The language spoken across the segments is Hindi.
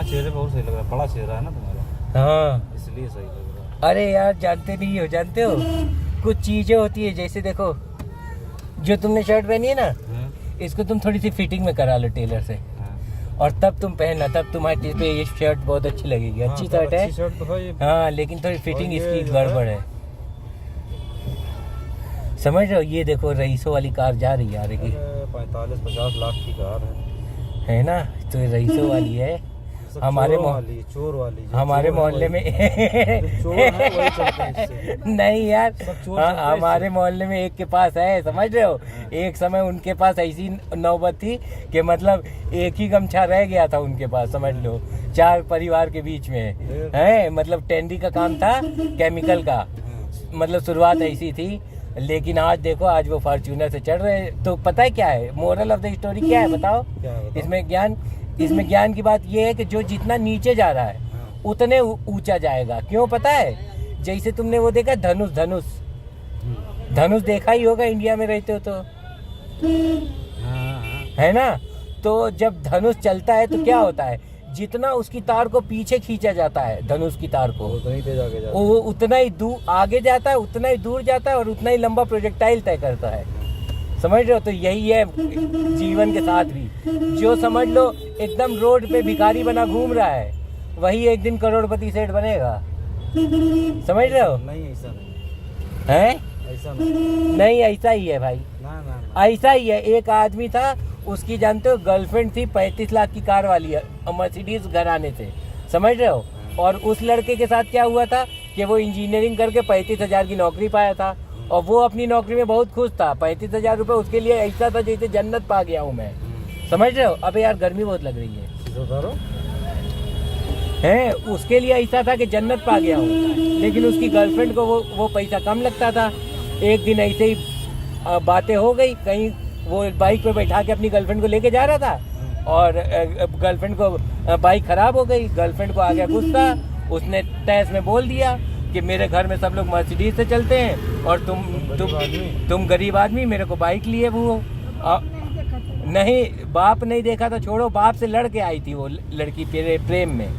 हाँ चेहरे बहुत सही लग रहा है, बड़ा चेहरा है ना तुम्हारा, हाँ इसलिए सही लग रहा अरे यार जानते नहीं हो, जानते हो कुछ चीजें होती है, जैसे देखो जो तुमने शर्ट पहनी है ना, है। इसको तुम थोड़ी सी फिटिंग में करा लो टेलर से, हाँ। और तब तुम पहनना, तब तुम्हारे पे ये शर्ट बहुत अच्छी लगेगी। अच्छी शर्ट है, अच्छी शर्ट तो है ये। हाँ, लेकिन थोड़ी फिटिंग और ये इसकी जो गड़बड़ है, समझ रहे हो। ये देखो रईसों वाली कार जा रही है आगे की, 45-50 लाख की कार है। है ना, तो ये रईसों वाली है। सब हमारे चोर वाली जो हमारे चोर है मोहल्ले वही- में जो चोर है वही चलते हैं इससे। नहीं यार, सब चोर हाँ, चलते हैं हमारे इससे। मोहल्ले में एक के पास है, समझ रहे हो। एक समय उनके पास ऐसी नौबत थी कि मतलब एक ही गमछा रह गया था उनके पास, समझ लो, 4 परिवार के बीच में है, मतलब टेंडी का काम था, केमिकल का, मतलब शुरुआत ऐसी थी। लेकिन आज देखो, आज वो फॉर्च्यूनर से चढ़ रहे हैं। तो पता है क्या है मोरल ऑफ द स्टोरी, क्या है बताओ। क्या है बताओ? इसमें ज्ञान की बात ये है कि जो जितना नीचे जा रहा है उतने ऊंचा जाएगा। क्यों पता है, जैसे तुमने वो देखा धनुष धनुष देखा ही होगा, इंडिया में रहते हो तो, हाँ। है ना। तो जब धनुष चलता है तो क्या होता है, जितना उसकी तार को पीछे खींचा जाता है, धनुष की तार को, उतना ही तेज आगे जाता है। वो उतना ही दूर आगे जाता है, उतना ही दूर जाता है, और उतना ही लंबा प्रोजेक्टाइल तय करता है, समझ रहे हो। तो यही है जीवन के साथ भी, जो समझ लो एकदम रोड पे भिखारी बना घूम रहा है, वही एक दिन करोड़पति सेठ बनेगा, समझ रहे हो। नहीं ऐसा नहीं, हैं, ऐसा नहीं, नहीं ऐसा ही है भाई, ना। ऐसा ही है। एक आदमी था, उसकी जानते हो गर्लफ्रेंड थी 35 लाख की कार वाली, मर्सिडीज घराने से, समझ रहे हो। और उस लड़के के साथ क्या हुआ था कि वो इंजीनियरिंग करके 35,000 की नौकरी पाया था, और वो अपनी नौकरी में बहुत खुश था। 35,000 रुपये उसके लिए ऐसा था जैसे जन्नत पा गया हूँ मैं, समझ रहे हो। अबे यार गर्मी बहुत लग रही है, उसके लिए ऐसा था कि जन्नत पा गया हूँ, लेकिन उसकी गर्लफ्रेंड को वो पैसा कम लगता था। एक दिन ऐसे ही बातें हो गई, कहीं वो बाइक पे बैठा के अपनी गर्लफ्रेंड को लेके जा रहा था, और गर्लफ्रेंड को बाइक खराब हो गई, गर्लफ्रेंड को आ गया गुस्सा, उसने तहस में बोल दिया कि मेरे घर में सब लोग मर्सिडीज से चलते हैं, और तुम गरीब आदमी मेरे को बाइक लिए वो नहीं, बाप नहीं देखा था, छोड़ो, बाप से लड़ के आई थी वो लड़की तेरे प्रेम में,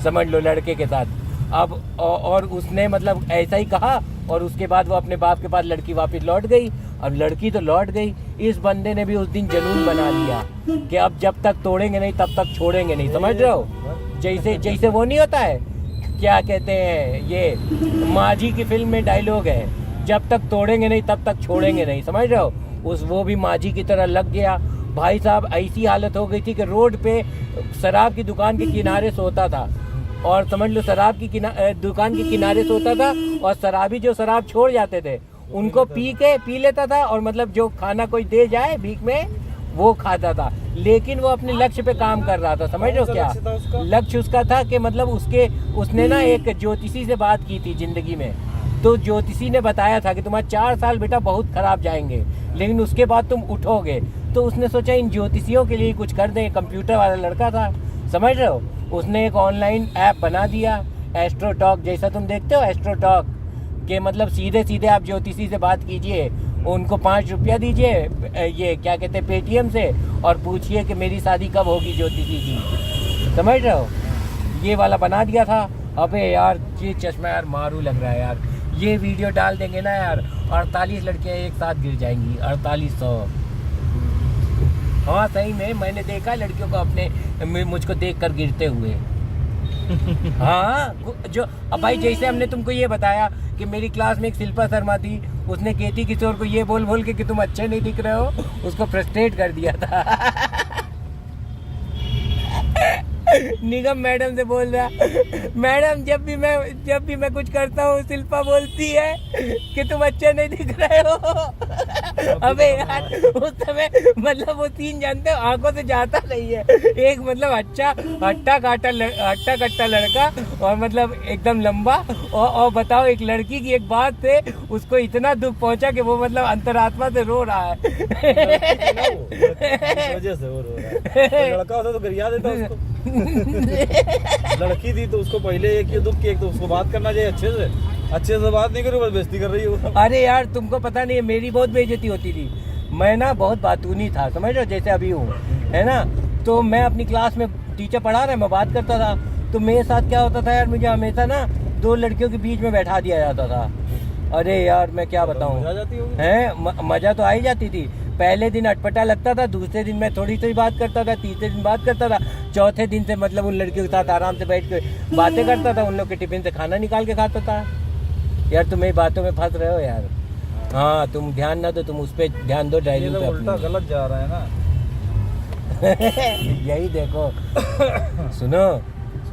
समझ लो, लड़के के साथ। अब और उसने मतलब ऐसा ही कहा, और उसके बाद वो अपने बाप के पास लड़की वापस लौट गई। अब लड़की तो लौट गई, इस बंदे ने भी उस दिन जुनून बना लिया कि अब जब तक तोड़ेंगे नहीं तब तक छोड़ेंगे नहीं, समझ रहे हो। जैसे वो नहीं होता है, क्या कहते हैं, ये माझी की फिल्म में डायलॉग है, जब तक तोड़ेंगे नहीं तब तक छोड़ेंगे नहीं, समझ रहे हो। वो भी माझी की तरह लग गया भाई साहब। ऐसी हालत हो गई थी कि रोड पे शराब की दुकान के किनारे सोता था, और समझ लो शराब की दुकान के किनारे सोता था, और शराबी जो शराब छोड़ जाते थे उनको पी लेता था, और मतलब जो खाना कोई दे जाए भीख में वो खाता था। लेकिन वो अपने लक्ष्य पे काम कर रहा था, समझ रहे हो क्या लक्ष्य उसका था, कि मतलब उसने ना एक ज्योतिषी से बात की थी जिंदगी में। तो ज्योतिषी ने बताया था कि तुम्हारे 4 साल बेटा बहुत खराब जाएंगे, लेकिन उसके बाद तुम उठोगे। तो उसने सोचा इन ज्योतिषियों के लिए कुछ कर दें, कंप्यूटर वाला लड़का था, समझ रहे हो। उसने एक ऑनलाइन ऐप बना दिया, एस्ट्रो टॉक, जैसा तुम देखते हो एस्ट्रो टॉक, के मतलब सीधे आप ज्योतिषी से बात कीजिए, उनको 5 रुपया दीजिए, ये क्या कहते हैं पेटीएम से, और पूछिए कि मेरी शादी कब होगी ज्योतिषी की, समझ रहे हो। ये वाला बना दिया था। अबे यार ये चश्मा यार मारू लग रहा है यार, ये वीडियो डाल देंगे ना यार, 48 लड़कियाँ एक साथ गिर जाएंगी, 4800। हाँ सही में, मैंने देखा लड़कियों को अपने मुझको देख कर गिरते हुए। हाँ जो अब भाई, जैसे हमने तुमको ये बताया कि मेरी क्लास में एक शिल्पा शर्मा थी, उसने केटी किशोर को ये बोल के कि तुम अच्छे नहीं दिख रहे हो, उसको फ्रस्ट्रेट कर दिया था। निगम मैडम से बोल रहा, मैडम जब भी मैं कुछ करता हूँ शिल्पा बोलती है कि तुम अच्छे नहीं दिख रहे हो। अबे यार उस समय मतलब वो सीन जानते हो, आंखों से जाता नहीं है। एक मतलब अच्छा हट्टा कट्टा लड़का, और मतलब एकदम लंबा, और बताओ एक लड़की की एक बात से उसको इतना दुख पहुंचा कि वो मतलब अंतरात्मा से रो रहा है। वजह से वो रो रहा है। लड़का होता तो गरिया देता उसको। लड़की थी तो उसको पहले एक ही दुख की, एक तो उसको बात करना चाहिए अच्छे से बात नहीं करो, बस बेइज्जती कर रही हो। अरे यार तुमको पता नहीं है, मेरी बहुत बेइज्जती होती थी। मैं ना बहुत बातूनी था, समझ रहे हो, जैसे अभी हूँ, है ना। तो मैं अपनी क्लास में टीचर पढ़ा रहे, मैं बात करता था, तो मेरे साथ क्या होता था यार, मुझे हमेशा ना 2 लड़कियों के बीच में बैठा दिया जाता था। अरे यार मैं क्या बताऊं, मजा आ जाती होगी। हैं मजा तो आ ही जाती थी। पहले दिन अटपटा लगता था, दूसरे दिन मैं थोड़ी सी बात करता था, तीसरे दिन बात करता था, चौथे दिन से मतलब उन लड़कियों के साथ आराम से बैठ के बातें करता था, उन लोग के टिफिन से खाना निकाल के खाता था। यार तुम मेरी बातों में फंस रहे हो यार। हाँ तुम ध्यान ना दो, तुम उस पर ध्यान दो, ये डायरी तो पे उल्टा अपनी। गलत जा रहा है ना। यही देखो सुनो,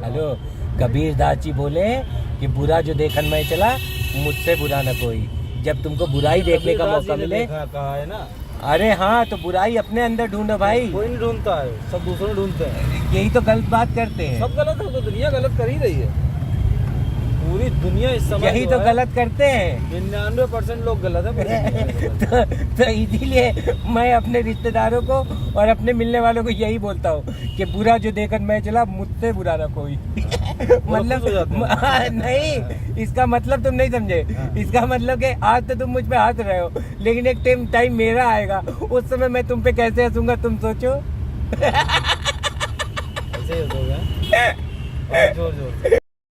हेलो, कबीर दास जी बोले कि बुरा जो देखन में चला, मुझसे बुरा न कोई। जब तुमको बुराई देखने का कबीरदास जी मौका ने मिले, देखा कहा है ना, अरे हाँ, तो बुराई अपने अंदर ढूंढो भाई। कोई नहीं ढूंढता है, सब दूसरे ढूंढते हैं। यही तो गलत बात करते हैं, सब गलत है तो दुनिया गलत कर ही रही है। पूरी दुनिया इस समय यही जो तो है, गलत करते हैं। 99% लोग गलत है पूरी दुनिया में। तो इसीलिए मैं अपने रिश्तेदारों को और अपने मिलने वालों को यही बोलता हूँ कि बुरा जो देखकर मैं चला, मुझसे बुरा ना कोई। मतलब खुश हो जाते हैं। नहीं, इसका मतलब तुम नहीं समझे। इसका मतलब कि आज तो तुम मुझ पे हंस रहे हो, लेकिन एक टाइम मेरा आएगा, उस समय मैं तुम पे कैसे हंसूंगा तुम सोचो। ऐसे ही हो गया। और जोर जोर से